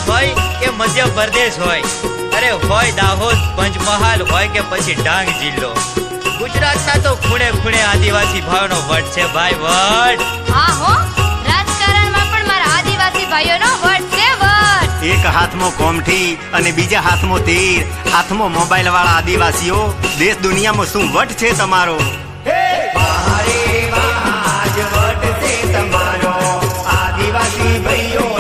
હોય કે મધ્ય પ્રદેશ હોય, અરે હોય દાહોદ પંચમહાલ હોય કે પછી ડાંગ જિલ્લો, ગુજરાતના તો ખૂણે ખૂણે આદિવાસી ભાઈઓનો વટ છે ભાઈ, વટ. હા હો, રાજકારણમાં પણ મારા આદિવાસી ભાઈઓનો વટ છે, વટ. એક હાથમાં કોમઠી અને બીજા હાથમાં તીર, હાથમાં મોબાઈલ વાળા આદિવાસીઓ, દેશ દુનિયામાં શું વટ છે તમારો? આદિવાસી ભાઈઓ